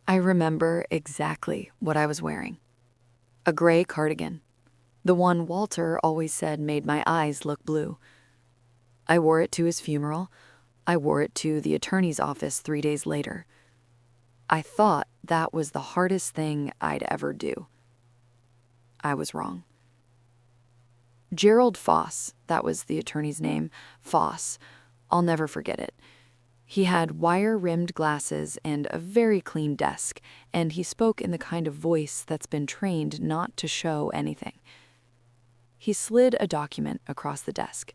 I remember exactly what I was wearing. A gray cardigan, the one Walter always said made my eyes look blue. I wore it to his funeral. I wore it to the attorney's office 3 days later. I thought that was the hardest thing I'd ever do. I was wrong. Gerald Foss, that was the attorney's name, Foss. I'll never forget it. He had wire-rimmed glasses and a very clean desk, and he spoke in the kind of voice that's been trained not to show anything. He slid a document across the desk.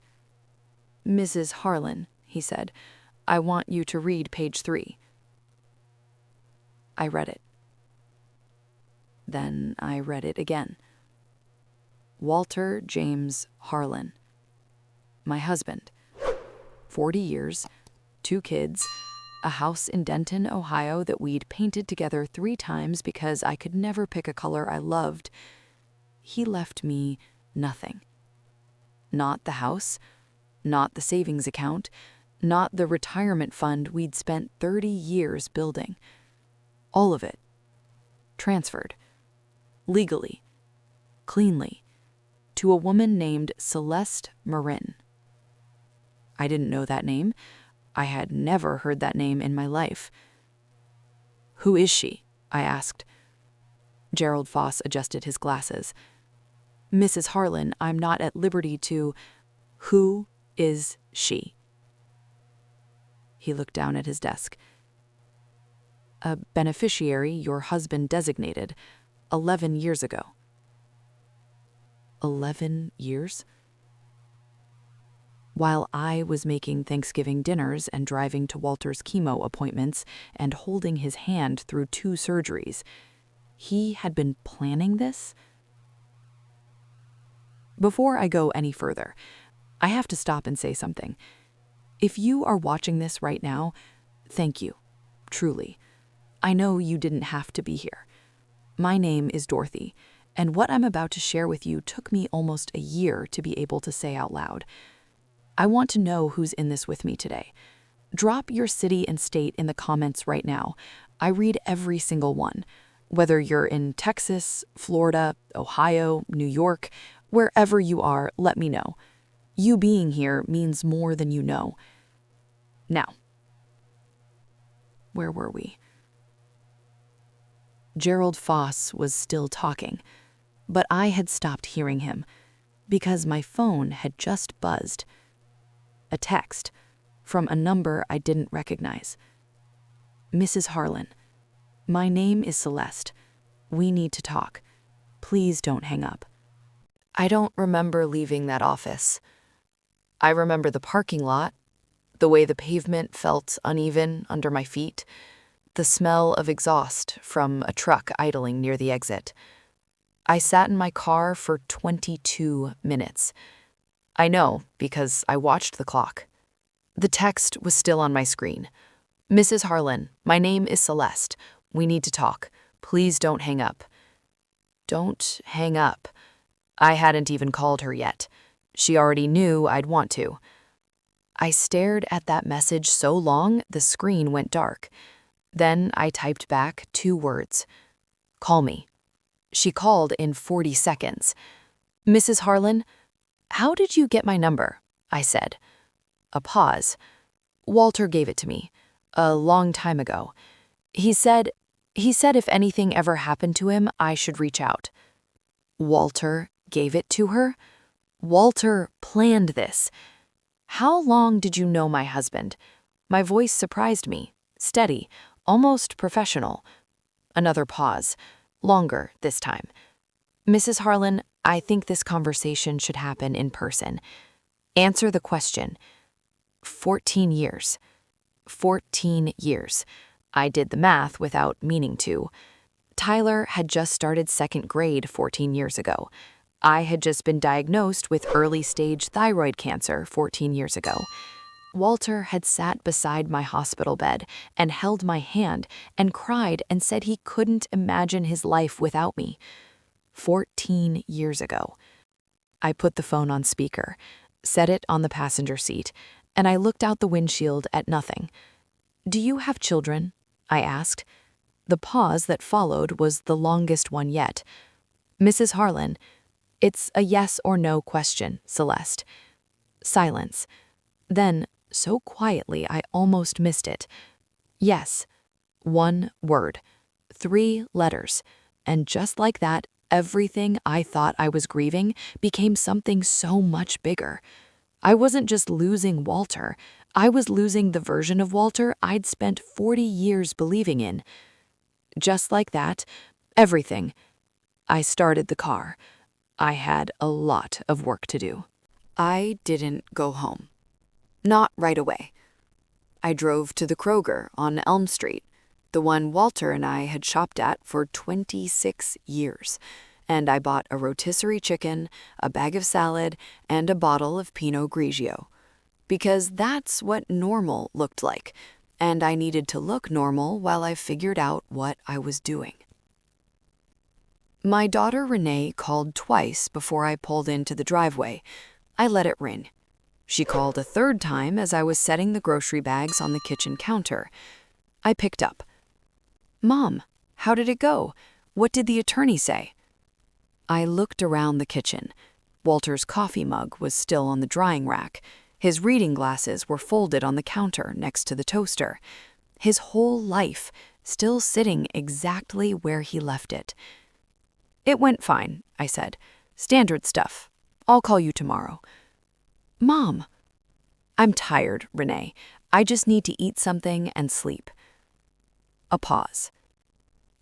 "Mrs. Harlan," he said, "I want you to read page 3. I read it. Then I read it again. Walter James Harlan. My husband. 40 years, 2 kids, a house in Denton, Ohio that we'd painted together 3 times because I could never pick a color I loved. He left me nothing. Not the house, not the savings account, not the retirement fund we'd spent 30 years building. All of it. Transferred. Legally. Cleanly. To a woman named Celeste Morin. I didn't know that name. I had never heard that name in my life. "Who is she?" I asked. Gerald Foss adjusted his glasses. "Mrs. Harlan, I'm not at liberty to—" "Who is she?" He looked down at his desk. "A beneficiary your husband designated 11 years ago." 11 years? While I was making Thanksgiving dinners and driving to Walter's chemo appointments and holding his hand through 2 surgeries, he had been planning this? Before I go any further, I have to stop and say something. If you are watching this right now, thank you, truly. I know you didn't have to be here. My name is Dorothy, and what I'm about to share with you took me almost a year to be able to say out loud. I want to know who's in this with me today. Drop your city and state in the comments right now. I read every single one. Whether you're in Texas, Florida, Ohio, New York, wherever you are, let me know. You being here means more than you know. Now, where were we? Gerald Foss was still talking, but I had stopped hearing him because my phone had just buzzed. A text from a number I didn't recognize. "Mrs. Harlan, my name is Celeste. We need to talk. Please don't hang up." I don't remember leaving that office. I remember the parking lot, the way the pavement felt uneven under my feet, the smell of exhaust from a truck idling near the exit. I sat in my car for 22 minutes. I know because I watched the clock. The text was still on my screen. "Mrs. Harlan, my name is Celeste. We need to talk. Please don't hang up." Don't hang up. I hadn't even called her yet. She already knew I'd want to. I stared at that message so long the screen went dark. Then I typed back 2 words. "Call me." She called in 40 seconds. "Mrs. Harlan, how did you get my number?" I said. A pause. "Walter gave it to me, a long time ago. He said if anything ever happened to him, I should reach out." Walter gave it to her? Walter planned this. "How long did you know my husband?" My voice surprised me, steady, almost professional. Another pause, longer this time. "Mrs. Harlan, I think this conversation should happen in person. Answer the question." 14 years. 14 years. I did the math without meaning to. Tyler had just started 2nd grade 14 years ago. I had just been diagnosed with early-stage thyroid cancer 14 years ago. Walter had sat beside my hospital bed and held my hand and cried and said he couldn't imagine his life without me. 14 years ago. I put the phone on speaker, set it on the passenger seat, and I looked out the windshield at nothing. "Do you have children?" I asked. The pause that followed was the longest one yet. Mrs. Harlan, it's a yes or no question, Celeste. Silence. Then, so quietly I almost missed it. Yes. One word. 3 letters. And just like that, everything I thought I was grieving became something so much bigger. I wasn't just losing Walter. I was losing the version of Walter I'd spent 40 years believing in. Just like that, everything. I started the car. I had a lot of work to do. I didn't go home. Not right away. I drove to the Kroger on Elm Street, the one Walter and I had shopped at for 26 years, and I bought a rotisserie chicken, a bag of salad, and a bottle of Pinot Grigio. Because that's what normal looked like, and I needed to look normal while I figured out what I was doing. My daughter Renee called twice before I pulled into the driveway. I let it ring. She called a third time as I was setting the grocery bags on the kitchen counter. I picked up. Mom, how did it go? What did the attorney say? I looked around the kitchen. Walter's coffee mug was still on the drying rack. His reading glasses were folded on the counter next to the toaster. His whole life still sitting exactly where he left it. It went fine, I said. Standard stuff. I'll call you tomorrow. Mom. I'm tired, Renee. I just need to eat something and sleep. A pause.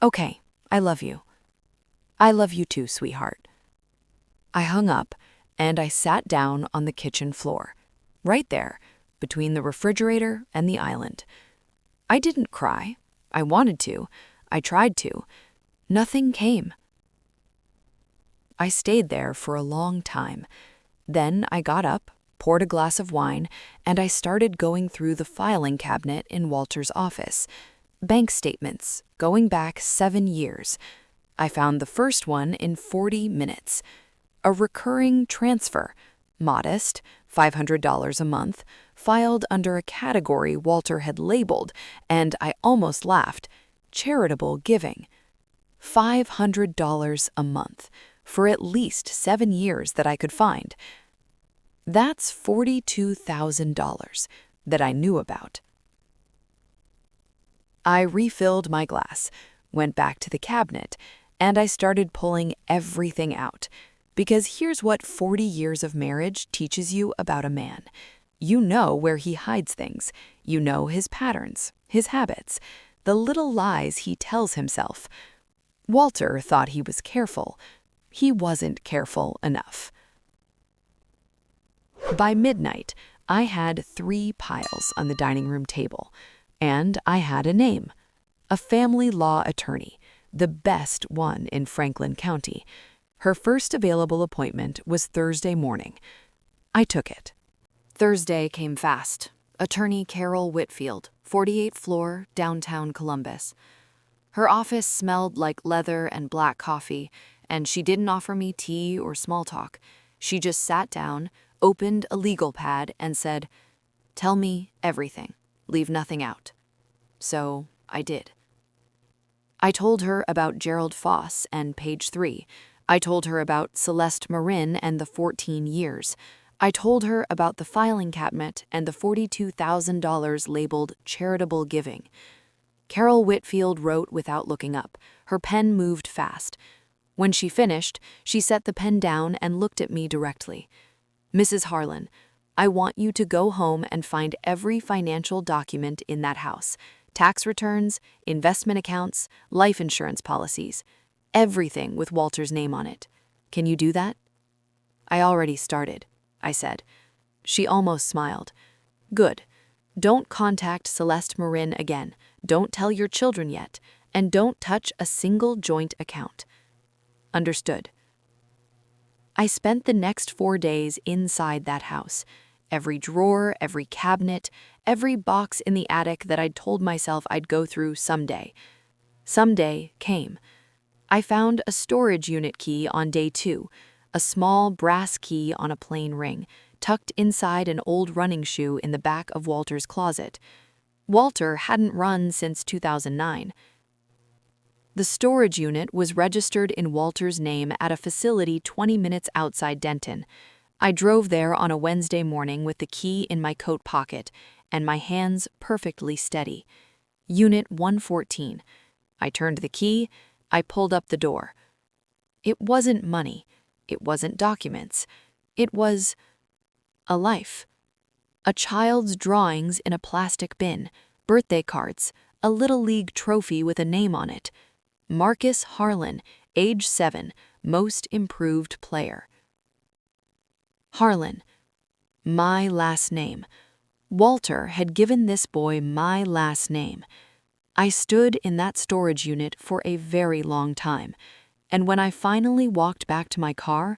Okay, I love you. I love you too, sweetheart. I hung up and I sat down on the kitchen floor, right there, between the refrigerator and the island. I didn't cry. I wanted to. I tried to. Nothing came. I stayed there for a long time. Then I got up, poured a glass of wine, and I started going through the filing cabinet in Walter's office. Bank statements, going back 7 years. I found the first one in 40 minutes. A recurring transfer, modest, $500 a month, filed under a category Walter had labeled, and I almost laughed, charitable giving. $500 a month, for at least 7 years that I could find. That's $42,000 that I knew about. I refilled my glass, went back to the cabinet, and I started pulling everything out. Because here's what 40 years of marriage teaches you about a man. You know where he hides things. You know his patterns, his habits, the little lies he tells himself. Walter thought he was careful. He wasn't careful enough. By midnight, I had 3 piles on the dining room table. And I had a name. A family law attorney, the best one in Franklin County. Her first available appointment was Thursday morning. I took it. Thursday came fast. Attorney Carol Whitfield, 48th floor, downtown Columbus. Her office smelled like leather and black coffee, and she didn't offer me tea or small talk. She just sat down, opened a legal pad, and said, "Tell me everything. Leave nothing out." So I did. I told her about Gerald Foss and page 3. I told her about Celeste Morin and the 14 years. I told her about the filing cabinet and the $42,000 labeled charitable giving. Carol Whitfield wrote without looking up. Her pen moved fast. When she finished, she set the pen down and looked at me directly. "Mrs. Harlan, I want you to go home and find every financial document in that house. Tax returns, investment accounts, life insurance policies. Everything with Walter's name on it. Can you do that?" "I already started," I said. She almost smiled. "Good. Don't contact Celeste Morin again. Don't tell your children yet. And don't touch a single joint account." "Understood." I spent the next 4 days inside that house. Every drawer, every cabinet, every box in the attic that I'd told myself I'd go through someday. Someday came. I found a storage unit key on day 2, a small brass key on a plain ring, tucked inside an old running shoe in the back of Walter's closet. Walter hadn't run since 2009. The storage unit was registered in Walter's name at a facility 20 minutes outside Denton. I drove there on a Wednesday morning with the key in my coat pocket and my hands perfectly steady. Unit 114. I turned the key. I pulled up the door. It wasn't money. It wasn't documents. It was a life. A child's drawings in a plastic bin, birthday cards, a Little League trophy with a name on it. Marcus Harlan, age 7, most improved player. Harlan. My last name. Walter had given this boy my last name. I stood in that storage unit for a very long time, and when I finally walked back to my car,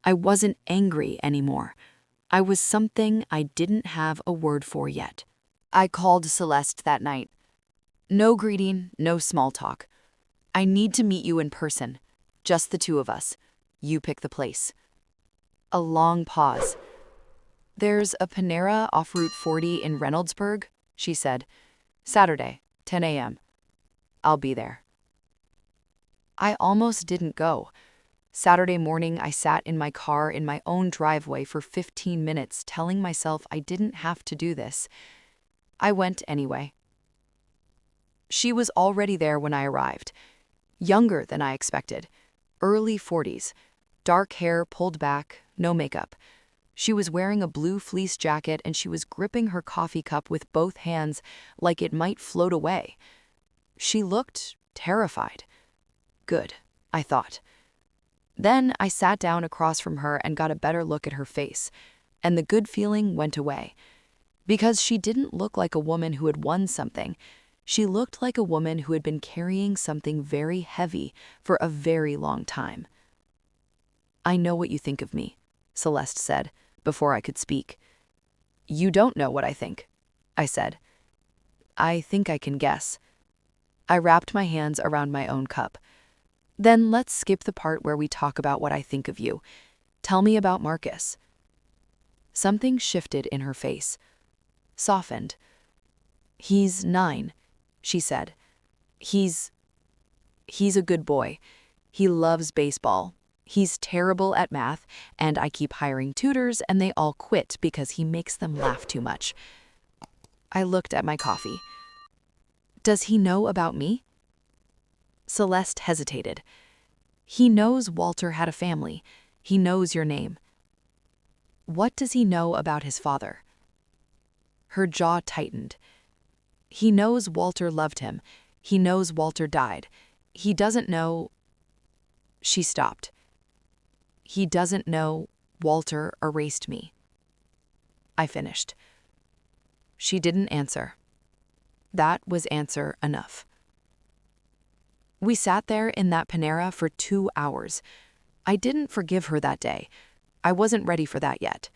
I wasn't angry anymore. I was something I didn't have a word for yet. I called Celeste that night. No greeting, no small talk. I need to meet you in person. Just the two of us. You pick the place. A long pause. There's a Panera off Route 40 in Reynoldsburg, she said. Saturday, 10 a.m. I'll be there. I almost didn't go. Saturday morning, I sat in my car in my own driveway for 15 minutes, telling myself I didn't have to do this. I went anyway. She was already there when I arrived. Younger than I expected. Early 40s. Dark hair pulled back, no makeup. She was wearing a blue fleece jacket and she was gripping her coffee cup with both hands like it might float away. She looked terrified. Good, I thought. Then I sat down across from her and got a better look at her face, and the good feeling went away. Because she didn't look like a woman who had won something. She looked like a woman who had been carrying something very heavy for a very long time. I know what you think of me, Celeste said, before I could speak. You don't know what I think, I said. I think I can guess. I wrapped my hands around my own cup. Then let's skip the part where we talk about what I think of you. Tell me about Marcus. Something shifted in her face. Softened. He's 9, she said. He's a good boy. He loves baseball. He's terrible at math, and I keep hiring tutors and they all quit because he makes them laugh too much. I looked at my coffee. Does he know about me? Celeste hesitated. He knows Walter had a family. He knows your name. What does he know about his father? Her jaw tightened. He knows Walter loved him. He knows Walter died. He doesn't know... She stopped. He doesn't know Walter erased me. I finished. She didn't answer. That was answer enough. We sat there in that Panera for 2 hours. I didn't forgive her that day. I wasn't ready for that yet.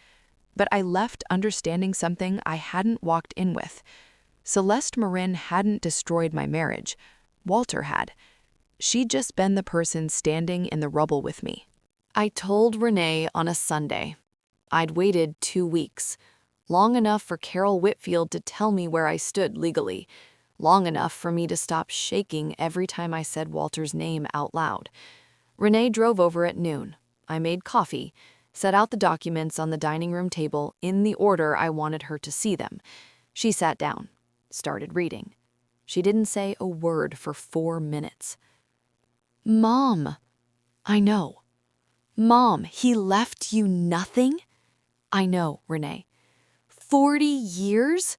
But I left understanding something I hadn't walked in with. Celeste Morin hadn't destroyed my marriage. Walter had. She'd just been the person standing in the rubble with me. I told Renee on a Sunday. I'd waited 2 weeks. Long enough for Carol Whitfield to tell me where I stood legally. Long enough for me to stop shaking every time I said Walter's name out loud. Renee drove over at noon. I made coffee, set out the documents on the dining room table in the order I wanted her to see them. She sat down, started reading. She didn't say a word for 4 minutes. Mom, I know. Mom, he left you nothing? I know, Renee. 40 years?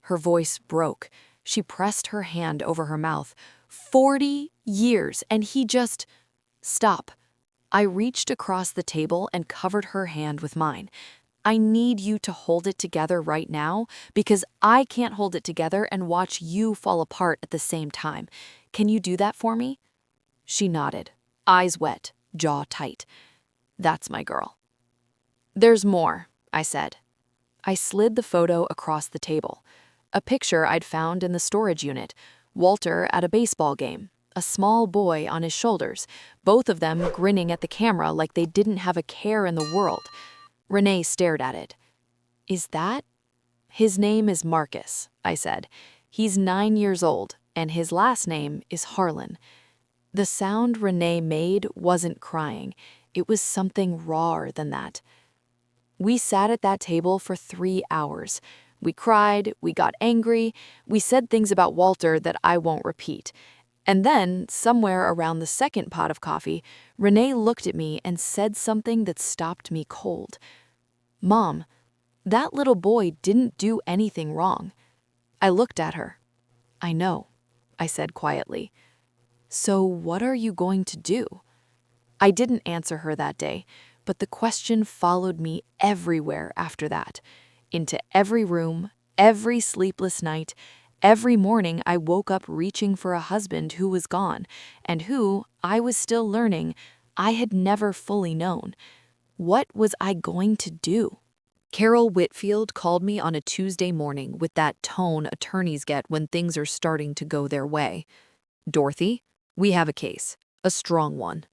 Her voice broke. She pressed her hand over her mouth. 40 years, and he just... Stop. I reached across the table and covered her hand with mine. I need you to hold it together right now because I can't hold it together and watch you fall apart at the same time. Can you do that for me? She nodded, eyes wet, jaw tight. That's my girl. There's more, I said. I slid the photo across the table. A picture I'd found in the storage unit. Walter at a baseball game. A small boy on his shoulders. Both of them grinning at the camera like they didn't have a care in the world. Renee stared at it. Is that? His name is Marcus, I said. He's 9 years old, and his last name is Harlan. The sound Renee made wasn't crying. It was something rawer than that. We sat at that table for 3 hours. We cried, we got angry, we said things about Walter that I won't repeat. And then, somewhere around the second pot of coffee, Renee looked at me and said something that stopped me cold. "Mom, that little boy didn't do anything wrong." I looked at her. "I know," I said quietly. "So what are you going to do?" I didn't answer her that day, but the question followed me everywhere after that. Into every room, every sleepless night, every morning I woke up reaching for a husband who was gone, and who, I was still learning, I had never fully known. What was I going to do? Carol Whitfield called me on a Tuesday morning with that tone attorneys get when things are starting to go their way. "Dorothy, we have a case. A strong one."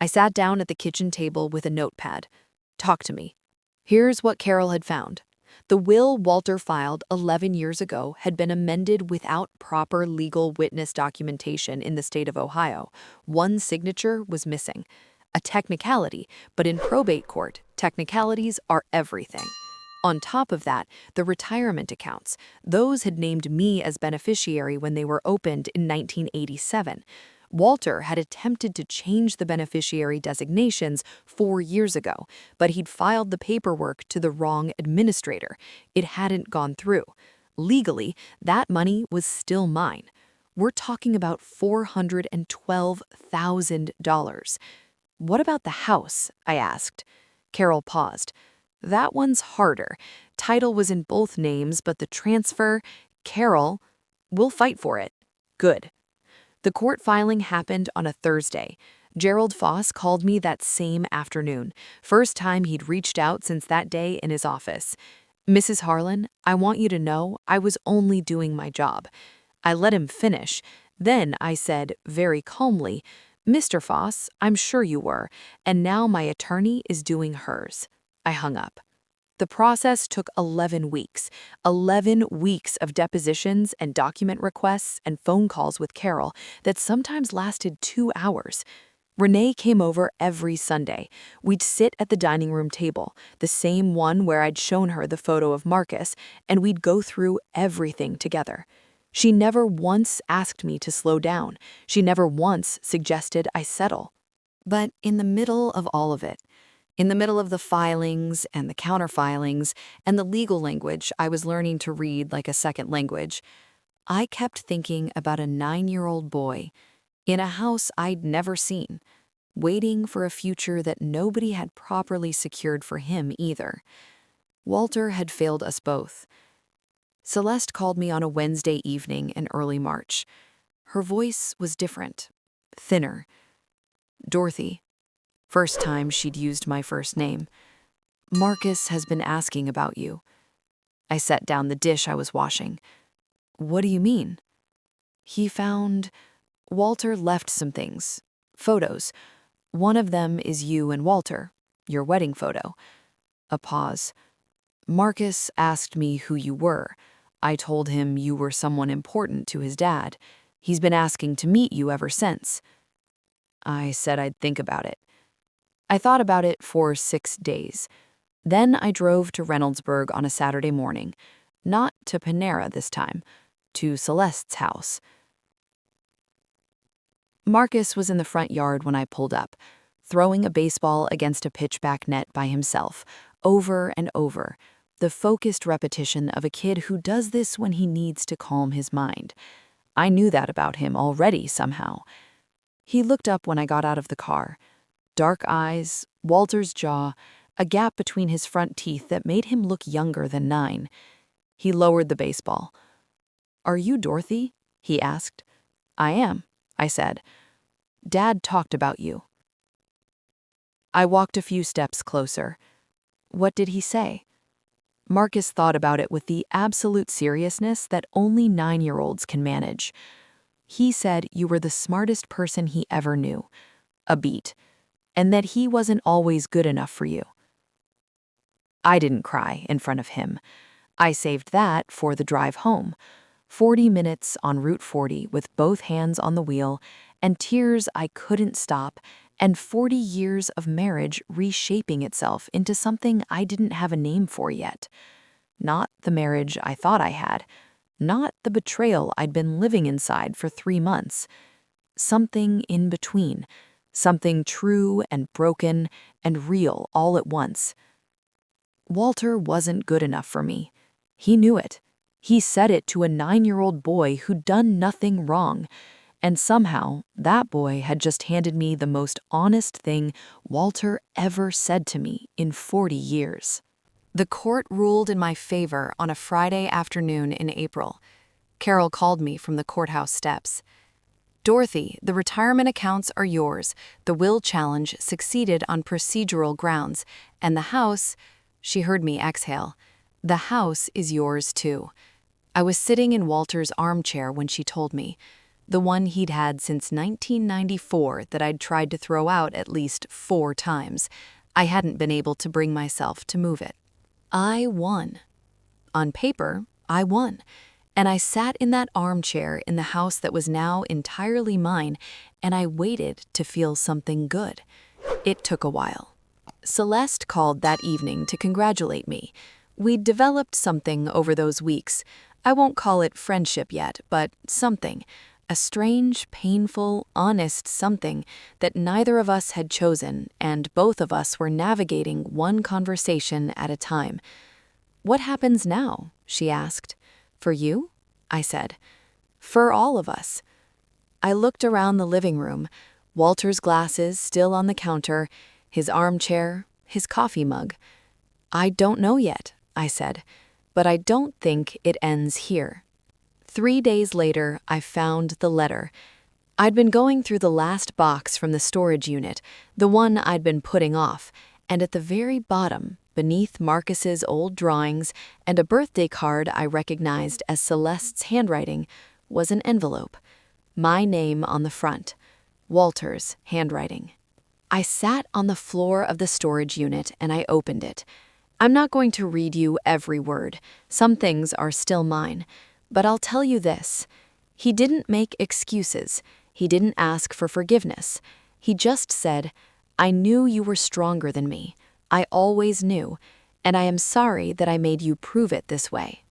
I sat down at the kitchen table with a notepad. "Talk to me." Here's what Carol had found. The will Walter filed 11 years ago had been amended without proper legal witness documentation in the state of Ohio. One signature was missing. A technicality, but in probate court, technicalities are everything. On top of that, the retirement accounts. Those had named me as beneficiary when they were opened in 1987. Walter had attempted to change the beneficiary designations 4 years ago, but he'd filed the paperwork to the wrong administrator. It hadn't gone through. Legally, that money was still mine. We're talking about $412,000. "What about the house?" I asked. Carol paused. "That one's harder. Title was in both names, but the transfer, Carol, we'll fight for it." "Good." The court filing happened on a Thursday. Gerald Foss called me that same afternoon, first time he'd reached out since that day in his office. "Mrs. Harlan, I want you to know I was only doing my job." I let him finish. Then I said, very calmly, "Mr. Foss, I'm sure you were, and now my attorney is doing hers." I hung up. The process took 11 weeks. 11 weeks of depositions and document requests and phone calls with Carol that sometimes lasted 2 hours. Renee came over every Sunday. We'd sit at the dining room table, the same one where I'd shown her the photo of Marcus, and we'd go through everything together. She never once asked me to slow down. She never once suggested I settle. But in the middle of all of it, in the middle of the filings and the counterfilings and the legal language I was learning to read like a second language, I kept thinking about a 9-year-old boy in a house I'd never seen, waiting for a future that nobody had properly secured for him either. Walter had failed us both. Celeste called me on a Wednesday evening in early March. Her voice was different, thinner. "Dorothy," first time she'd used my first name, "Marcus has been asking about you." I set down the dish I was washing. "What do you mean?" "He found... Walter left some things. Photos. One of them is you and Walter, your wedding photo." A pause. "Marcus asked me who you were. I told him you were someone important to his dad. He's been asking to meet you ever since." I said I'd think about it. I thought about it for 6 days. Then I drove to Reynoldsburg on a Saturday morning. Not to Panera this time, to Celeste's house. Marcus was in the front yard when I pulled up, throwing a baseball against a pitchback net by himself, over and over, the focused repetition of a kid who does this when he needs to calm his mind. I knew that about him already somehow. He looked up when I got out of the car. Dark eyes, Walter's jaw, a gap between his front teeth that made him look younger than 9. He lowered the baseball. "Are you Dorothy?" he asked. "I am," I said. "Dad talked about you." I walked a few steps closer. "What did he say?" Marcus thought about it with the absolute seriousness that only 9-year-olds can manage. "He said you were the smartest person he ever knew. A beat. And that he wasn't always good enough for you." I didn't cry in front of him. I saved that for the drive home. 40 minutes on Route 40 with both hands on the wheel and tears I couldn't stop, and 40 years of marriage reshaping itself into something I didn't have a name for yet. Not the marriage I thought I had, not the betrayal I'd been living inside for 3 months. Something in between, something true and broken and real all at once. Walter wasn't good enough for me. He knew it. He said it to a 9-year-old boy who'd done nothing wrong. And somehow, that boy had just handed me the most honest thing Walter ever said to me in 40 years. The court ruled in my favor on a Friday afternoon in April. Carol called me from the courthouse steps. "Dorothy, the retirement accounts are yours. The will challenge succeeded on procedural grounds, and the house," she heard me exhale, "the house is yours too." I was sitting in Walter's armchair when she told me, the one he'd had since 1994 that I'd tried to throw out at least 4 times. I hadn't been able to bring myself to move it. I won. On paper, I won. And I sat in that armchair in the house that was now entirely mine, and I waited to feel something good. It took a while. Celeste called that evening to congratulate me. We'd developed something over those weeks. I won't call it friendship yet, but something. A strange, painful, honest something that neither of us had chosen, and both of us were navigating one conversation at a time. "What happens now?" she asked. "For you?" I said. "For all of us." I looked around the living room, Walter's glasses still on the counter, his armchair, his coffee mug. "I don't know yet," I said, "but I don't think it ends here." 3 days later, I found the letter. I'd been going through the last box from the storage unit, the one I'd been putting off, and at the very bottom, beneath Marcus's old drawings and a birthday card I recognized as Celeste's handwriting, was an envelope. My name on the front, Walter's handwriting. I sat on the floor of the storage unit and I opened it. I'm not going to read you every word. Some things are still mine. But I'll tell you this. He didn't make excuses. He didn't ask for forgiveness. He just said, "I knew you were stronger than me. I always knew, and I am sorry that I made you prove it this way."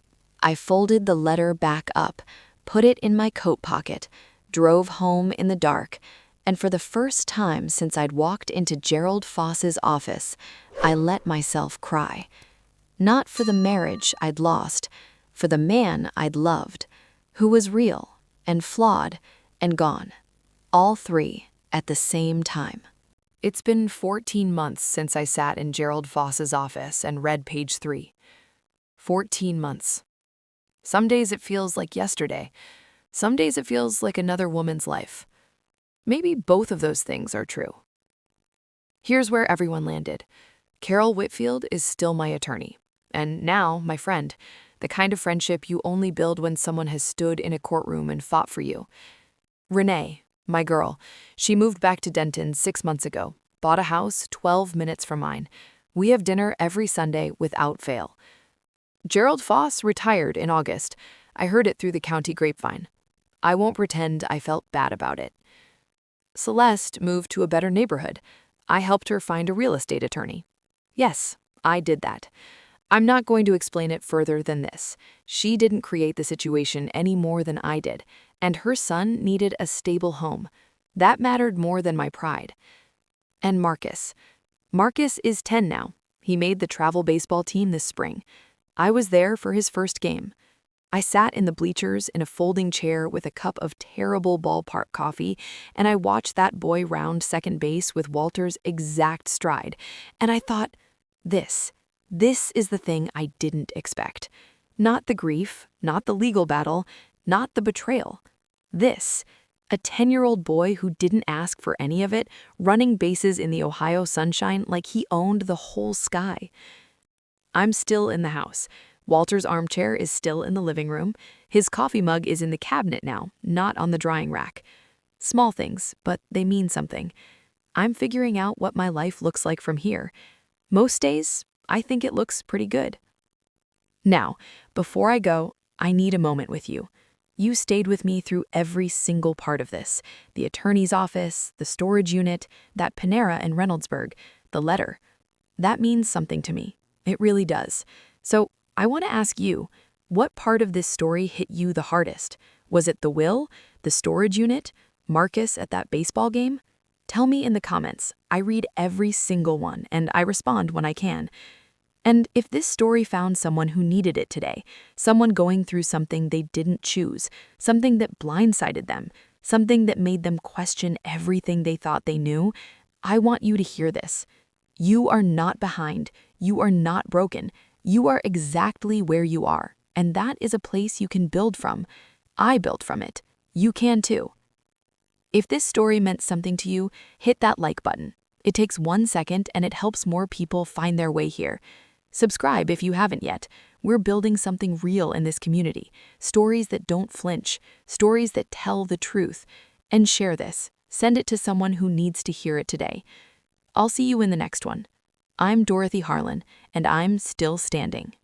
I folded the letter back up, put it in my coat pocket, drove home in the dark, and for the first time since I'd walked into Gerald Foss's office, I let myself cry. Not for the marriage I'd lost, for the man I'd loved, who was real and flawed and gone. All 3 at the same time. It's been 14 months since I sat in Gerald Foss's office and read page 3. 14 months. Some days it feels like yesterday. Some days it feels like another woman's life. Maybe both of those things are true. Here's where everyone landed. Carol Whitfield is still my attorney. And now, my friend. The kind of friendship you only build when someone has stood in a courtroom and fought for you. Renee, my girl, she moved back to Denton 6 months ago, bought a house 12 minutes from mine. We have dinner every Sunday without fail. Gerald Foss retired in August. I heard it through the county grapevine. I won't pretend I felt bad about it. Celeste moved to a better neighborhood. I helped her find a real estate attorney. Yes, I did that. I'm not going to explain it further than this. She didn't create the situation any more than I did, and her son needed a stable home. That mattered more than my pride. And Marcus. Marcus is 10 now. He made the travel baseball team this spring. I was there for his first game. I sat in the bleachers in a folding chair with a cup of terrible ballpark coffee, and I watched that boy round second base with Walter's exact stride, and I thought, This is the thing I didn't expect. Not the grief, not the legal battle, not the betrayal. This, a 10-year-old boy who didn't ask for any of it, running bases in the Ohio sunshine like he owned the whole sky. I'm still in the house. Walter's armchair is still in the living room. His coffee mug is in the cabinet now, not on the drying rack. Small things, but they mean something. I'm figuring out what my life looks like from here. Most days, I think it looks pretty good. Now, before I go, I need a moment with you. You stayed with me through every single part of this: the attorney's office, the storage unit, that Panera in Reynoldsburg, the letter. That means something to me. It really does. So I want to ask you, what part of this story hit you the hardest? Was it the will, the storage unit, Marcus at that baseball game? Tell me in the comments. I read every single one, and I respond when I can. And if this story found someone who needed it today, someone going through something they didn't choose, something that blindsided them, something that made them question everything they thought they knew, I want you to hear this. You are not behind. You are not broken. You are exactly where you are, and that is a place you can build from. I built from it. You can too. If this story meant something to you, hit that like button. It takes 1 second and it helps more people find their way here. Subscribe if you haven't yet. We're building something real in this community. Stories that don't flinch, stories that tell the truth. And share this. Send it to someone who needs to hear it today. I'll see you in the next one. I'm Dorothy Harlan, and I'm still standing.